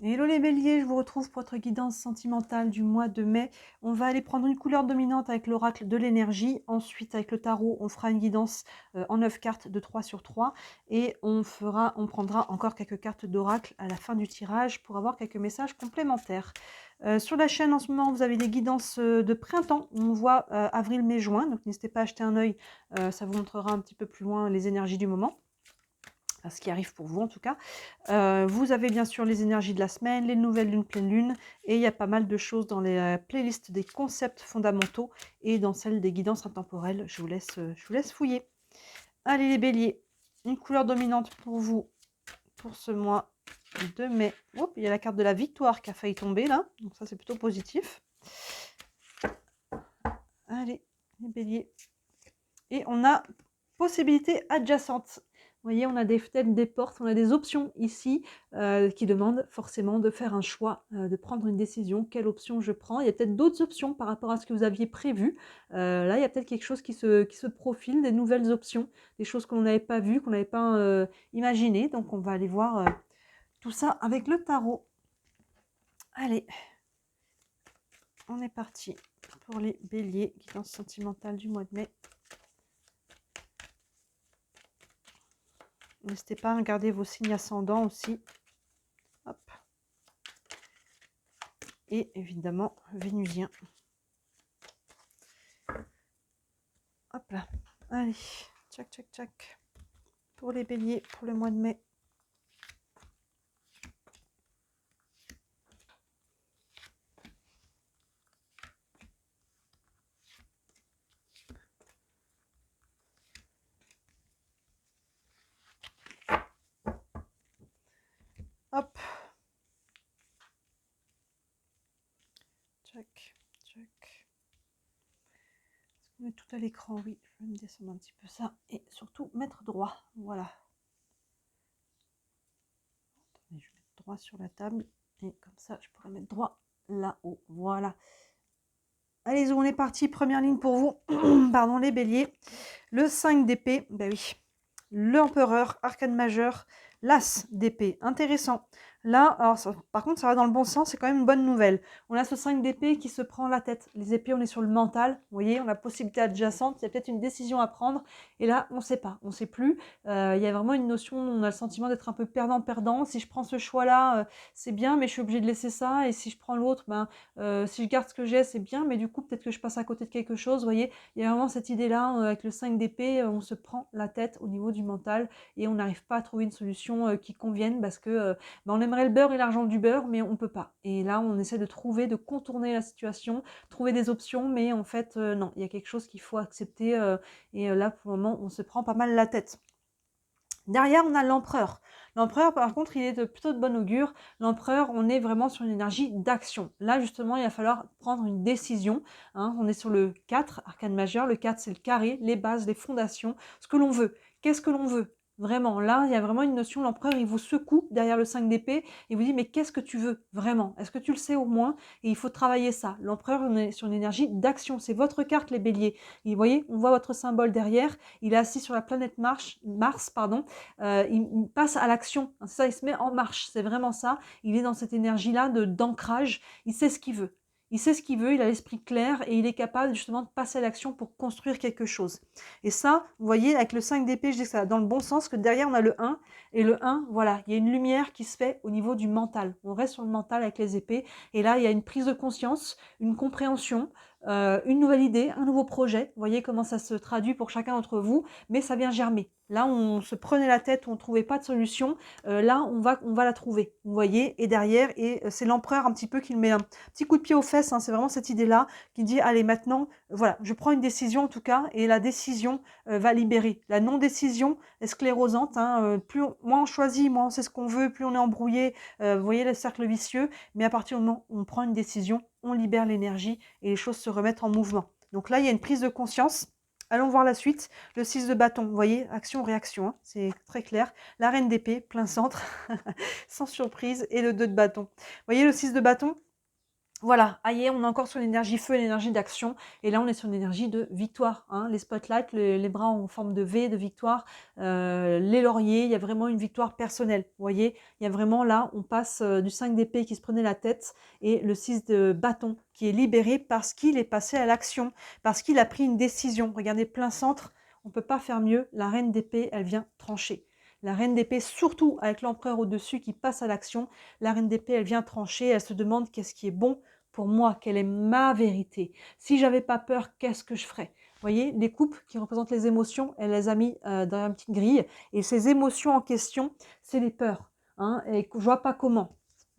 Hello les béliers, je vous retrouve pour votre guidance sentimentale du mois de mai. On va aller prendre une couleur dominante avec l'oracle de l'énergie. Ensuite, avec le tarot, on fera une guidance en 9 cartes de 3 sur 3. Et on prendra encore quelques cartes d'oracle à la fin du tirage pour avoir quelques messages complémentaires. Sur la chaîne, en ce moment, vous avez des guidances de printemps. On voit avril, mai, juin. Donc, n'hésitez pas à jeter un œil. Ça vous montrera un petit peu plus loin les énergies du moment. Ce qui arrive pour vous en tout cas. Vous avez bien sûr les énergies de la semaine, les nouvelles d'une pleine lune, et il y a pas mal de choses dans les playlists des concepts fondamentaux et dans celle des guidances intemporelles. Je vous laisse fouiller. Allez les béliers, une couleur dominante pour vous pour ce mois de mai. Hop, il y a la carte de la victoire qui a failli tomber là, donc ça c'est plutôt positif. Allez les béliers. Et on a possibilité adjacente. Vous voyez, on a des fenêtres, des portes, on a des options ici qui demandent forcément de faire un choix, de prendre une décision. Quelle option je prends? Il y a peut-être d'autres options par rapport à ce que vous aviez prévu. Là, il y a peut-être quelque chose qui se profile, des nouvelles options, des choses qu'on n'avait pas vues, qu'on n'avait pas imaginées. Donc, on va aller voir tout ça avec le tarot. Allez, on est parti pour les béliers, guidance sentimentale du mois de mai. N'hésitez pas à regarder vos signes ascendants aussi. Hop. Et évidemment, vénusien. Hop là. Allez, tchac, tchac, tchac. Pour les béliers, pour le mois de mai. Hop. Tchac, tchac. Est-ce qu'on met tout à l'écran? Oui, je vais me descendre un petit peu ça. Et surtout, mettre droit. Voilà. Attendez, je vais mettre droit sur la table. Et comme ça, je pourrais mettre droit là-haut. Voilà. Allez, on est parti. Première ligne pour vous. Pardon, les béliers. Le 5 d'épée. Ben oui. L'empereur, arcane majeur, l'as d'épée. Intéressant. Là, alors ça, par contre, ça va dans le bon sens, c'est quand même une bonne nouvelle. On a ce 5 d'épée qui se prend la tête. Les épées, on est sur le mental. Vous voyez, on a possibilité adjacente. Il y a peut-être une décision à prendre. Et là, on ne sait pas. On ne sait plus. Il y a vraiment une notion, on a le sentiment d'être un peu perdant-perdant. Si je prends ce choix-là, c'est bien, mais je suis obligée de laisser ça. Et si je prends l'autre, ben, si je garde ce que j'ai, c'est bien, mais du coup, peut-être que je passe à côté de quelque chose. Vous voyez, il y a vraiment cette idée-là, avec le 5 d'épée, on se prend la tête au niveau du mental et on n'arrive pas à trouver une solution qui convienne parce que ben, on aimerait le beurre et l'argent du beurre, mais on ne peut pas. Et là, on essaie de trouver, de contourner la situation, trouver des options, mais en fait, non, il y a quelque chose qu'il faut accepter et là, pour le moment, on se prend pas mal la tête. Derrière, on a l'empereur. L'empereur, par contre, il est plutôt de bon augure. L'empereur, on est vraiment sur une énergie d'action. Là, justement, il va falloir prendre une décision. Hein. On est sur le 4, arcane majeur. Le 4, c'est le carré, les bases, les fondations, ce que l'on veut. Qu'est-ce que l'on veut? Vraiment, là, il y a vraiment une notion, l'empereur, il vous secoue derrière le 5 d'épée et vous dit, mais qu'est-ce que tu veux vraiment? Est-ce que tu le sais au moins? Et il faut travailler ça. L'empereur, on est sur une énergie d'action. C'est votre carte, les béliers. Et vous voyez, on voit votre symbole derrière. Il est assis sur la planète Mars, pardon. Il passe à l'action. C'est ça, il se met en marche. C'est vraiment ça. Il est dans cette énergie-là d'ancrage. Il sait ce qu'il veut. Il sait ce qu'il veut, il a l'esprit clair et il est capable justement de passer à l'action pour construire quelque chose. Et ça, vous voyez, avec le 5 d'épée, je dis que ça va dans le bon sens, que derrière on a le 1. Et le 1, voilà, il y a une lumière qui se fait au niveau du mental. On reste sur le mental avec les épées. Et là, il y a une prise de conscience, une compréhension, une nouvelle idée, un nouveau projet. Vous voyez comment ça se traduit pour chacun d'entre vous, mais ça vient germer. Là, on se prenait la tête, on ne trouvait pas de solution. Là, on va la trouver, vous voyez. Et derrière, c'est l'empereur un petit peu qui met un petit coup de pied aux fesses. Hein, c'est vraiment cette idée-là qui dit, allez, maintenant, voilà, je prends une décision en tout cas, et la décision va libérer. La non-décision est sclérosante. Hein, moins on choisit, moins on sait ce qu'on veut, plus on est embrouillé. Vous voyez le cercle vicieux. Mais à partir du moment où on prend une décision, on libère l'énergie et les choses se remettent en mouvement. Donc là, il y a une prise de conscience. Allons voir la suite. Le 6 de bâton, vous voyez, action-réaction, hein, c'est très clair. La reine d'épée, plein centre, sans surprise, et le 2 de bâton. Vous voyez le 6 de bâton? Voilà, aïe, on est encore sur l'énergie feu, l'énergie d'action, et là on est sur une énergie de victoire, hein. Les spotlights, les bras en forme de V, de victoire, les lauriers, il y a vraiment une victoire personnelle, vous voyez, il y a vraiment là, on passe du 5 d'épée qui se prenait la tête, et le 6 de bâton qui est libéré parce qu'il est passé à l'action, parce qu'il a pris une décision. Regardez, plein centre, on ne peut pas faire mieux, la reine d'épée, elle vient trancher. La reine d'épée, surtout avec l'empereur au-dessus qui passe à l'action, la reine d'épée, elle vient trancher, elle se demande qu'est-ce qui est bon pour moi, quelle est ma vérité. Si j'avais pas peur, qu'est-ce que je ferais? Vous voyez, les coupes qui représentent les émotions, elle les a mis dans une petite grille. Et ces émotions en question, c'est les peurs, hein, et je vois pas comment.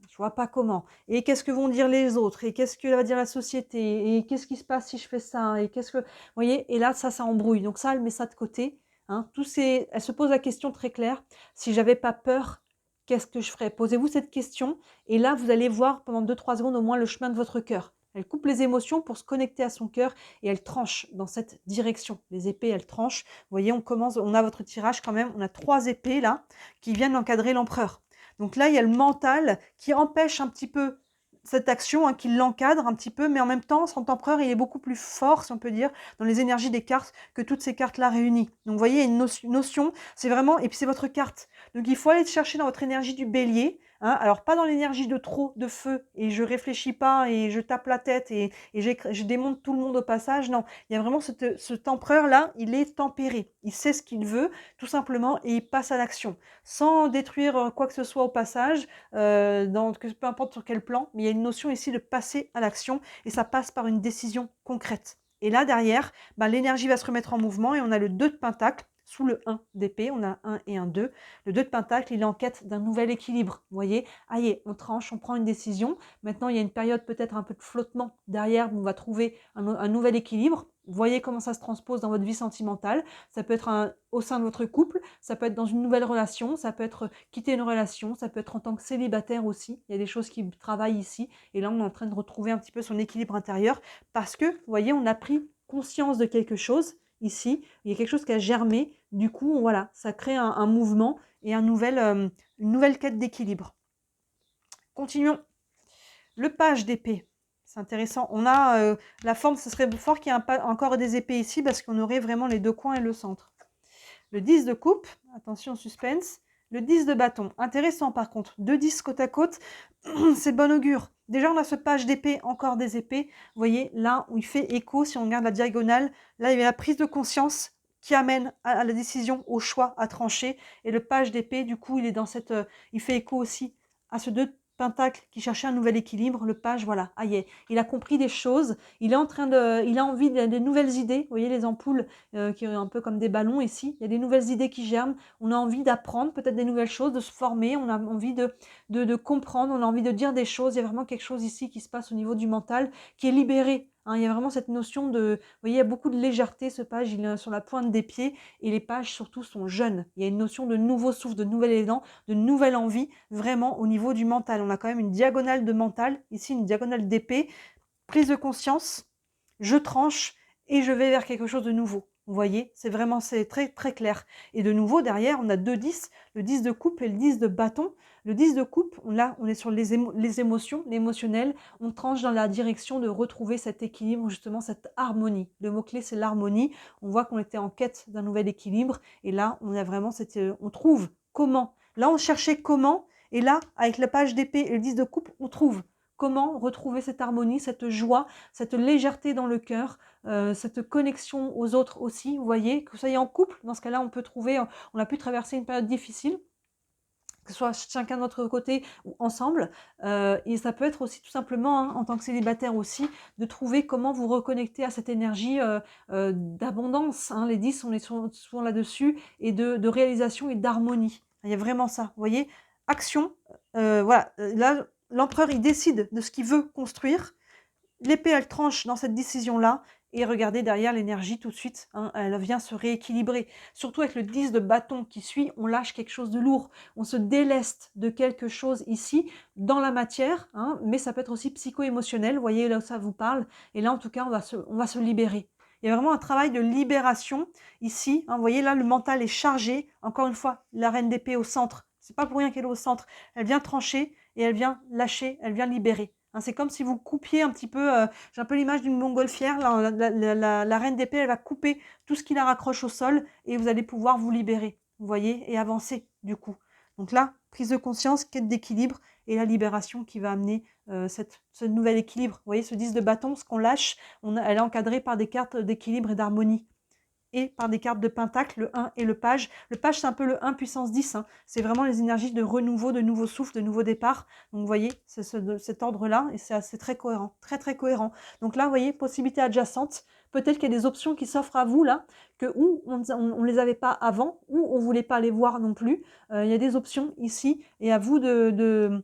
Je vois pas comment. Et qu'est-ce que vont dire les autres? Et qu'est-ce que va dire la société? Et qu'est-ce qui se passe si je fais ça? Et qu'est-ce que... Vous voyez, et là, ça embrouille. Donc ça, elle met ça de côté. Hein. Elle se pose la question très claire. Si j'avais pas peur, qu'est-ce que je ferais? Posez-vous cette question. Et là, vous allez voir pendant 2-3 secondes au moins le chemin de votre cœur. Elle coupe les émotions pour se connecter à son cœur et elle tranche dans cette direction. Les épées, elles tranchent. Vous voyez, on a votre tirage quand même. On a 3 épées là qui viennent encadrer l'empereur. Donc là, il y a le mental qui empêche un petit peu cette action, hein, qui l'encadre un petit peu, mais en même temps, son empereur, il est beaucoup plus fort, si on peut dire, dans les énergies des cartes que toutes ces cartes-là réunies. Donc vous voyez, il y a une notion, c'est vraiment, et puis c'est votre carte. Donc il faut aller chercher dans votre énergie du bélier, hein, alors pas dans l'énergie de trop, de feu, et je réfléchis pas, et je tape la tête, et je démonte tout le monde au passage, non. Il y a vraiment cet empereur-là, il est tempéré, il sait ce qu'il veut, tout simplement, et il passe à l'action sans détruire quoi que ce soit au passage, peu importe sur quel plan, mais il y a une notion ici de passer à l'action et ça passe par une décision concrète. Et là, derrière, l'énergie va se remettre en mouvement et on a le 2 de pentacle sous le 1 d'épée, on a 1 et un 2. Le 2 de pentacle, il est en quête d'un nouvel équilibre. Vous voyez, aïe, on tranche, on prend une décision. Maintenant, il y a une période peut-être un peu de flottement derrière, où on va trouver un nouvel équilibre. Vous voyez comment ça se transpose dans votre vie sentimentale. Ça peut être au sein de votre couple, ça peut être dans une nouvelle relation, ça peut être quitter une relation, ça peut être en tant que célibataire aussi. Il y a des choses qui travaillent ici. Et là, on est en train de retrouver un petit peu son équilibre intérieur parce que, vous voyez, on a pris conscience de quelque chose ici. Il y a quelque chose qui a germé. Du coup, voilà, ça crée un mouvement et une nouvelle quête d'équilibre. Continuons. Le page d'épée. C'est intéressant. On a la forme, ce serait fort qu'il y ait encore des épées ici parce qu'on aurait vraiment les deux coins et le centre. Le 10 de coupe, attention suspense. Le 10 de bâton, intéressant par contre. 2 10 côte à côte, c'est bon augure. Déjà on a ce page d'épée, encore des épées. Vous voyez là où il fait écho, si on regarde la diagonale, là il y a la prise de conscience qui amène à la décision, au choix, à trancher. Et le page d'épée, du coup, il est dans il fait écho aussi à ce 2 pentacle qui cherchait un nouvel équilibre. Le page, voilà, aïe, il a compris des choses. Il est il a envie de nouvelles idées. Vous voyez les ampoules qui sont un peu comme des ballons ici. Il y a des nouvelles idées qui germent. On a envie d'apprendre peut-être des nouvelles choses, de se former. On a envie de comprendre. On a envie de dire des choses. Il y a vraiment quelque chose ici qui se passe au niveau du mental qui est libéré. Hein, il y a vraiment cette notion de... Vous voyez, il y a beaucoup de légèreté, ce page, il est sur la pointe des pieds, et les pages surtout sont jeunes. Il y a une notion de nouveau souffle, de nouvel élan, de nouvelle envie, vraiment au niveau du mental. On a quand même une diagonale de mental, ici une diagonale d'épée, prise de conscience, je tranche, et je vais vers quelque chose de nouveau. Vous voyez, c'est très très clair. Et de nouveau, derrière, on a 2 10, le 10 de coupe et le 10 de bâton. Le 10 de coupe, là, on est sur les émotions, l'émotionnel. On tranche dans la direction de retrouver cet équilibre, justement, cette harmonie. Le mot-clé, c'est l'harmonie. On voit qu'on était en quête d'un nouvel équilibre. Et là, on a vraiment on trouve comment. Là, on cherchait comment. Et là, avec la page d'épée et le 10 de coupe, on trouve comment retrouver cette harmonie, cette joie, cette légèreté dans le cœur, cette connexion aux autres aussi. Vous voyez, que vous soyez en couple, dans ce cas-là, on peut trouver, on a pu traverser une période difficile, que ce soit chacun de notre côté ou ensemble. Et ça peut être aussi tout simplement, hein, en tant que célibataire aussi, de trouver comment vous reconnecter à cette énergie d'abondance. Hein. Les 10, on est souvent là-dessus, et de réalisation et d'harmonie. Il y a vraiment ça, vous voyez. Action, voilà, là, l'empereur, il décide de ce qu'il veut construire. L'épée, elle tranche dans cette décision-là. Et regardez derrière l'énergie tout de suite, hein, elle vient se rééquilibrer. Surtout avec le 10 de bâton qui suit, on lâche quelque chose de lourd. On se déleste de quelque chose ici, dans la matière, hein, mais ça peut être aussi psycho-émotionnel. Vous voyez là où ça vous parle. Et là, en tout cas, on va se libérer. Il y a vraiment un travail de libération ici. Hein, vous voyez là, le mental est chargé. Encore une fois, la reine d'épée au centre. C'est pas pour rien qu'elle est au centre. Elle vient trancher et elle vient lâcher, elle vient libérer. hein. C'est comme si vous coupiez un petit peu, j'ai un peu l'image d'une montgolfière, là, la reine d'épée, elle va couper tout ce qui la raccroche au sol et vous allez pouvoir vous libérer, vous voyez, et avancer du coup. Donc là, prise de conscience, quête d'équilibre et la libération qui va amener ce nouvel équilibre. Vous voyez, ce 10 de bâton, ce qu'on lâche, elle est encadrée par des cartes d'équilibre et d'harmonie. Et par des cartes de pentacle, le 1 et le page. Le page, c'est un peu le 1 puissance 10. Hein. C'est vraiment les énergies de renouveau, de nouveau souffle, de nouveau départ. Donc, vous voyez, c'est cet ordre-là, et c'est très cohérent, très, très cohérent. Donc là, vous voyez, possibilités adjacentes. Peut-être qu'il y a des options qui s'offrent à vous, là, que ou on ne les avait pas avant, ou on ne voulait pas les voir non plus. Il y a des options ici, et à vous de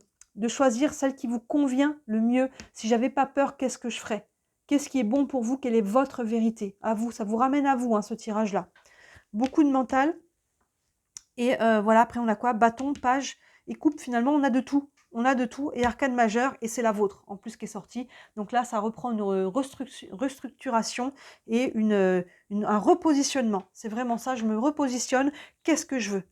choisir celle qui vous convient le mieux. Si j'avais pas peur, qu'est-ce que je ferais? Qu'est-ce qui est bon pour vous? Quelle est votre vérité? À vous, ça vous ramène à vous, hein, ce tirage-là. Beaucoup de mental. Et voilà, après on a quoi? Bâton, page et coupe. Finalement, on a de tout. On a de tout. Et arcane majeur, et c'est la vôtre, en plus, qui est sortie. Donc là, ça reprend une restructuration et un repositionnement. C'est vraiment ça, je me repositionne. Qu'est-ce que je veux?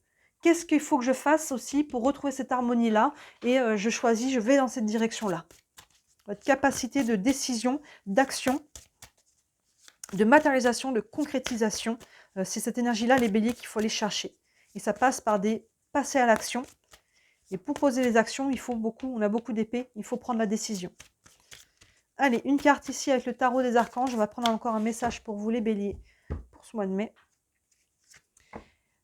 Qu'est-ce qu'il faut que je fasse aussi pour retrouver cette harmonie-là? Et je choisis, je vais dans cette direction-là. Votre capacité de décision, d'action, de matérialisation, de concrétisation. C'est cette énergie-là, les béliers, qu'il faut aller chercher. Et ça passe par des passer à l'action. Et pour poser les actions, on a beaucoup d'épées, il faut prendre la décision. Allez, une carte ici avec le tarot des archanges. On va prendre encore un message pour vous, les béliers, pour ce mois de mai.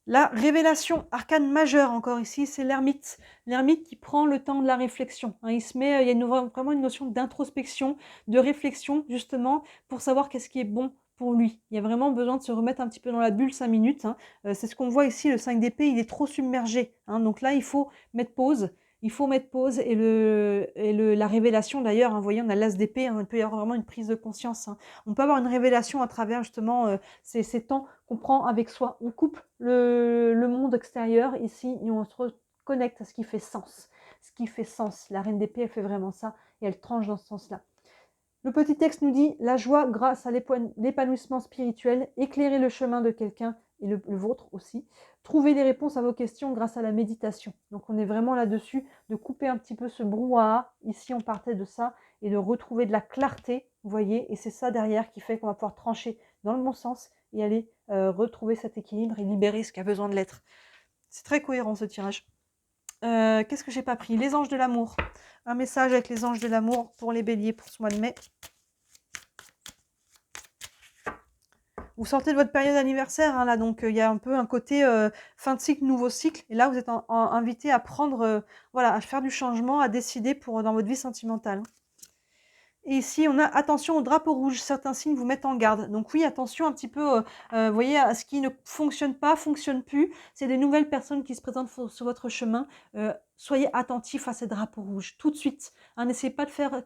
La révélation arcane majeure, encore ici, c'est l'ermite. L'ermite qui prend le temps de la réflexion. Hein, il y a vraiment une notion d'introspection, de réflexion, justement, pour savoir qu'est-ce qui est bon pour lui. Il y a vraiment besoin de se remettre un petit peu dans la bulle 5 minutes. Hein. C'est ce qu'on voit ici, le 5 d'épée, il est trop submergé. Hein. Donc là, il faut mettre pause. Il faut mettre pause et la révélation d'ailleurs, hein, vous voyez, on a l'as d'épée, hein, il peut y avoir vraiment une prise de conscience. Hein. On peut avoir une révélation à travers justement ces temps qu'on prend avec soi. On coupe le monde extérieur ici et on se reconnecte à ce qui fait sens. Ce qui fait sens. La reine d'épée, elle fait vraiment ça et elle tranche dans ce sens-là. Le petit texte nous dit « La joie grâce à l'épanouissement spirituel, éclairer le chemin de quelqu'un et le vôtre aussi. Trouver des réponses à vos questions grâce à la méditation. » Donc on est vraiment là-dessus, de couper un petit peu ce brouhaha. Ici, on partait de ça et de retrouver de la clarté, vous voyez. Et c'est ça derrière qui fait qu'on va pouvoir trancher dans le bon sens et aller retrouver cet équilibre et libérer ce qui a besoin de l'être. C'est très cohérent ce tirage. Qu'est-ce que j'ai pas pris? Les anges de l'amour. Un message avec les anges de l'amour pour les béliers pour ce mois de mai. Vous sortez de votre période anniversaire, hein, là, donc il y a un peu un côté fin de cycle, nouveau cycle. Et là, vous êtes invité à prendre, voilà, à faire du changement, à décider dans votre vie sentimentale. Et ici, on a attention au drapeau rouge. Certains signes vous mettent en garde. Donc oui, attention un petit peu, vous voyez, à ce qui ne fonctionne pas, fonctionne plus. C'est des nouvelles personnes qui se présentent sur votre chemin. Soyez attentifs à ces drapeaux rouges tout de suite. Hein, n'essayez pas de faire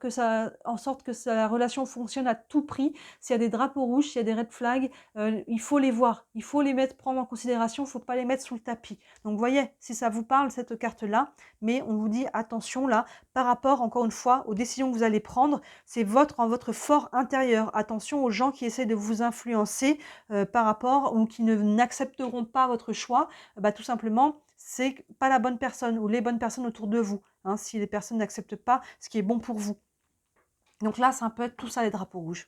en sorte que la relation fonctionne à tout prix. S'il y a des drapeaux rouges, s'il y a des red flags, il faut les voir. Il faut les prendre en considération. Il ne faut pas les mettre sous le tapis. Donc vous voyez, si ça vous parle, cette carte-là, mais on vous dit attention là, par rapport, encore une fois, aux décisions que vous allez prendre. C'est en votre fort intérieur. Attention aux gens qui essaient de vous influencer par rapport ou qui n'accepteront pas votre choix. Tout simplement, c'est pas la bonne personne ou les bonnes personnes autour de vous. Hein, si les personnes n'acceptent pas ce qui est bon pour vous. Donc là, ça peut être tout ça, les drapeaux rouges.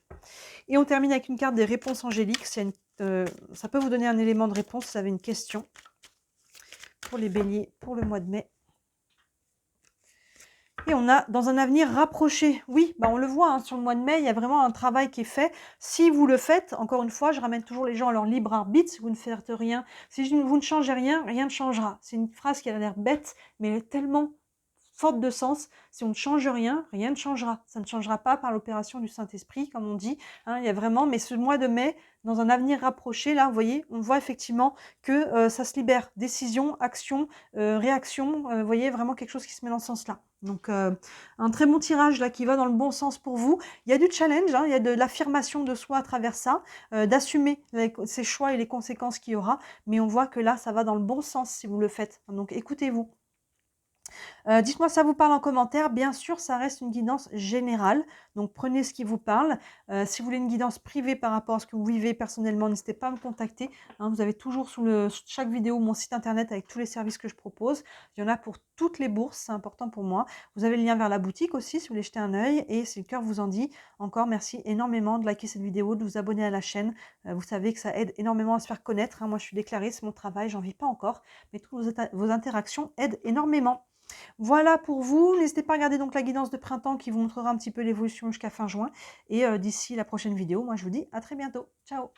Et on termine avec une carte des réponses angéliques. Ça peut vous donner un élément de réponse si vous avez une question pour les béliers pour le mois de mai. Et on a dans un avenir rapproché. Oui, on le voit, hein, sur le mois de mai, il y a vraiment un travail qui est fait. Si vous le faites, encore une fois, je ramène toujours les gens à leur libre arbitre. Si vous ne faites rien, si vous ne changez rien, rien ne changera. C'est une phrase qui a l'air bête, mais elle est tellement forte de sens. Si on ne change rien, rien ne changera. Ça ne changera pas par l'opération du Saint-Esprit, comme on dit. Hein, il y a vraiment, mais ce mois de mai, dans un avenir rapproché, là, vous voyez, on voit effectivement que ça se libère. Décision, action, réaction, vous voyez, vraiment quelque chose qui se met dans ce sens-là. Donc, un très bon tirage là qui va dans le bon sens pour vous. Il y a du challenge, hein, il y a de l'affirmation de soi à travers ça, d'assumer ses choix et les conséquences qu'il y aura. Mais on voit que là, ça va dans le bon sens si vous le faites. Donc, écoutez-vous. Dites-moi ça vous parle en commentaire. Bien sûr, ça reste une guidance générale, donc prenez ce qui vous parle. Si vous voulez une guidance privée par rapport à ce que vous vivez personnellement, n'hésitez pas à me contacter, hein. Vous avez toujours sous chaque vidéo mon site internet avec tous les services que je propose. Il y en a pour toutes les bourses, c'est important pour moi. Vous avez le lien vers la boutique aussi si vous voulez jeter un œil et si le cœur vous en dit, encore merci énormément de liker cette vidéo, de vous abonner à la chaîne. Vous savez que ça aide énormément à se faire connaître, hein. Moi je suis déclarée, c'est mon travail, j'en vis pas encore, mais toutes vos interactions aident énormément. Voilà pour vous. N'hésitez pas à regarder donc la guidance de printemps qui vous montrera un petit peu l'évolution jusqu'à fin juin. Et d'ici la prochaine vidéo, moi je vous dis à très bientôt. Ciao!